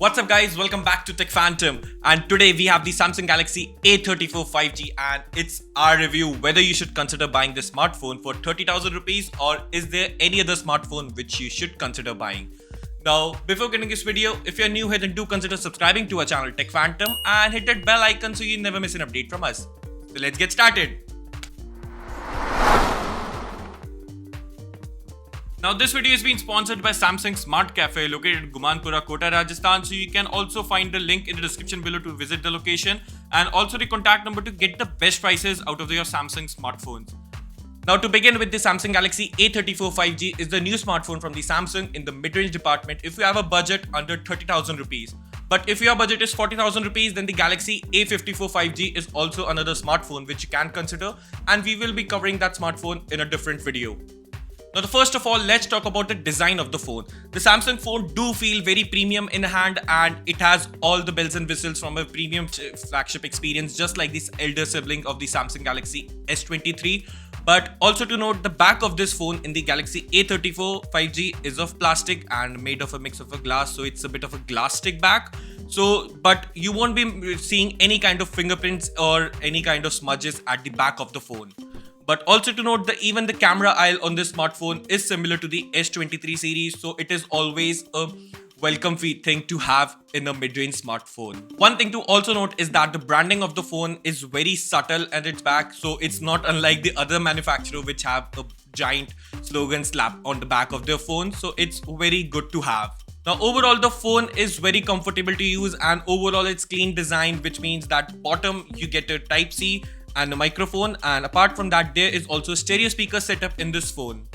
What's up guys, welcome back to Tech Phantom, and today we have the Samsung Galaxy A34 5G and it's our review whether you should consider buying this smartphone for 30,000 rupees or is there any other smartphone which you should consider buying. Now, before getting this video, if you're new here then do consider subscribing to our channel Tech Phantom and hit that bell icon so you never miss an update from us. So let's get started. Now this video is being sponsored by Samsung SmartCafé located in Gumanpura, Kota, Rajasthan. So you can also find the link in the description below to visit the location and also the contact number to get the best prices out of your Samsung smartphones. Now to begin with, the Samsung Galaxy A34 5G is the new smartphone from the Samsung in the mid-range department if you have a budget under 30,000 rupees. But if your budget is 40,000 rupees, then the Galaxy A54 5G is also another smartphone which you can consider, and we will be covering that smartphone in a different video. Now, first of all, let's talk about the design of the phone. The Samsung phone do feel very premium in hand and it has all the bells and whistles from a premium flagship experience, just like this elder sibling of the Samsung Galaxy S23. But also to note, the back of this phone in the Galaxy A34 5G is of plastic and made of a mix of a glass, so it's a bit of a glass stick back. But you won't be seeing any kind of fingerprints or any kind of smudges at the back of the phone. But also to note that even the camera aisle on this smartphone is similar to the S23 series, so it is always a welcome thing to have in a mid-range smartphone. One thing to also note is that the branding of the phone is very subtle at its back, so it's not unlike the other manufacturer which have a giant slogan slap on the back of their phone, so it's very good to have. Now overall the phone is very comfortable to use and overall it's clean design, which means that bottom you get a Type-C and a microphone, and apart from that there is also a stereo speaker setup in this phone.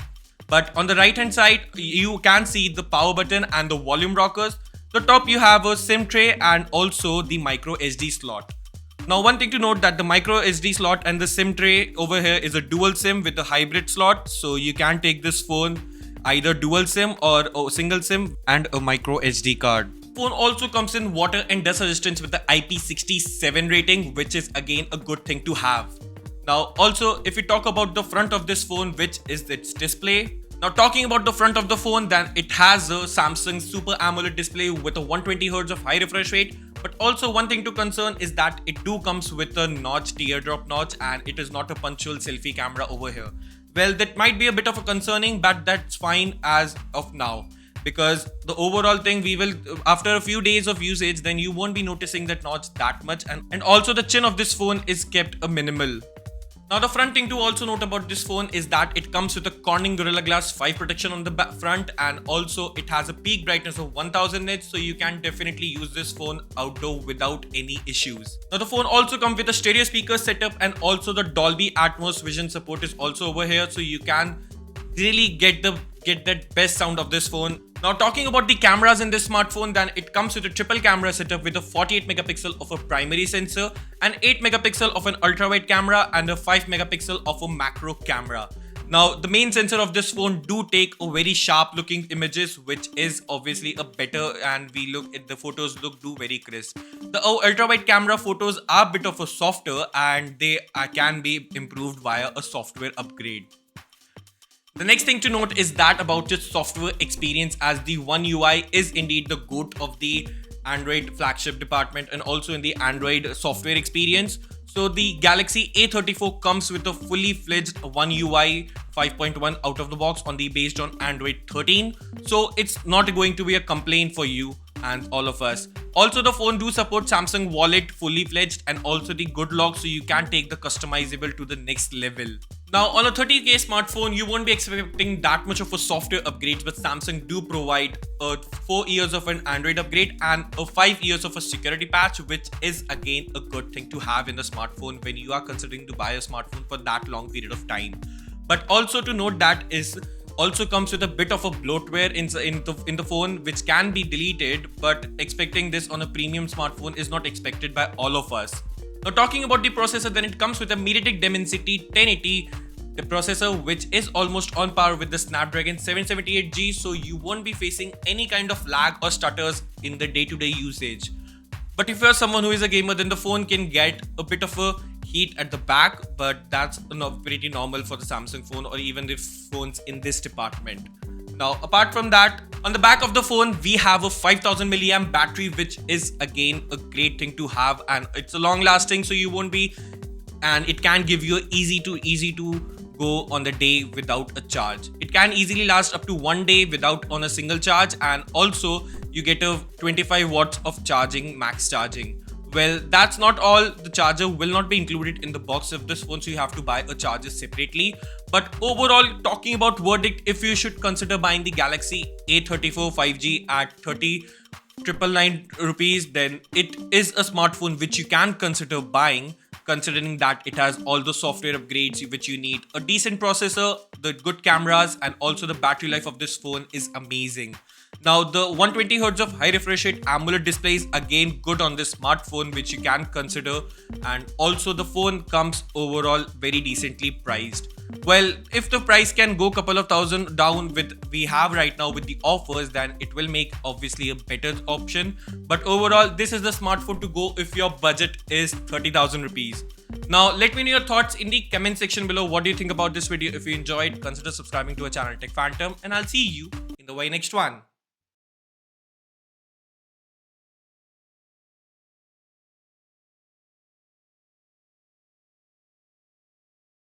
But on the right hand side you can see the power button and the volume rockers. The top you have a SIM tray and also the micro SD slot. Now one thing to note that the micro SD slot and the SIM tray over here is a dual SIM with a hybrid slot, so you can take this phone either dual SIM or a single SIM and a micro SD card. Phone also comes in water and dust resistance with the IP67 rating, which is again a good thing to have. Now also, if we talk about the front of this phone, which is its display. Now talking about the front of the phone, then it has a Samsung Super AMOLED display with a 120Hz of high refresh rate. But also one thing to concern is that it do comes with a notch, teardrop notch, and it is not a punctual selfie camera over here. Well, that might be a bit of a concerning, but that's fine as of now. Because the overall thing, we will, after a few days of usage, then you won't be noticing that notch that much, and also the chin of this phone is kept a minimal. Now the front thing to also note about this phone is that it comes with a Corning Gorilla Glass 5 protection on the front, and also it has a peak brightness of 1000 nits, so you can definitely use this phone outdoor without any issues. Now the phone also comes with a stereo speaker setup and also the Dolby Atmos vision support is also over here, so you can really get that best sound of this phone. Now talking about the cameras in this smartphone, then it comes with a triple camera setup with a 48 megapixel of a primary sensor, an 8 megapixel of an ultra wide camera and a 5 megapixel of a macro camera. Now the main sensor of this phone do take a very sharp looking images, which is obviously a better, and we look at the photos do very crisp. The ultra wide camera photos are a bit of a softer and they can be improved via a software upgrade. The next thing to note is that about its software experience, as the One UI is indeed the GOAT of the Android flagship department and also in the Android software experience. So the Galaxy A34 comes with a fully fledged One UI 5.1 out of the box based on Android 13. So it's not going to be a complaint for you and all of us. Also the phone do support Samsung Wallet fully fledged and also the Good Lock, so you can take the customizable to the next level. Now on a 30k smartphone, you won't be expecting that much of a software upgrade, but Samsung do provide 4 years of an Android upgrade and 5 years of a security patch, which is again a good thing to have in a smartphone when you are considering to buy a smartphone for that long period of time. But also to note that is also comes with a bit of a bloatware in the phone, which can be deleted, but expecting this on a premium smartphone is not expected by all of us. Now talking about the processor, then it comes with a MediaTek Dimensity 1080 processor, which is almost on par with the Snapdragon 778G, so you won't be facing any kind of lag or stutters in the day-to-day usage. But if you're someone who is a gamer, then the phone can get a bit of a heat at the back, but that's pretty normal for the Samsung phone or even the phones in this department. Now, apart from that, On the back of the phone, we have a 5000 milliamp battery, which is again a great thing to have, and it's a long lasting, so you won't be, and it can give you easy to go on the day without a charge. It can easily last up to 1 day without on a single charge, and also you get a 25 watts of charging, max charging. Well, that's not all. The charger will not be included in the box of this phone, so you have to buy a charger separately. But overall, talking about verdict, if you should consider buying the Galaxy A34 5G at 30,999 rupees, then it is a smartphone which you can consider buying, considering that it has all the software upgrades which you need, a decent processor, the good cameras, and also the battery life of this phone is amazing. Now, the 120Hz of high refresh rate AMOLED display is again good on this smartphone, which you can consider, and also the phone comes overall very decently priced. Well, if the price can go couple of thousand down with we have right now with the offers, then it will make obviously a better option. But overall, this is the smartphone to go if your budget is 30,000 rupees. Now, let me know your thoughts in the comment section below. What do you think about this video? If you enjoyed, consider subscribing to our channel Tech Phantom, and I'll see you in the very next one.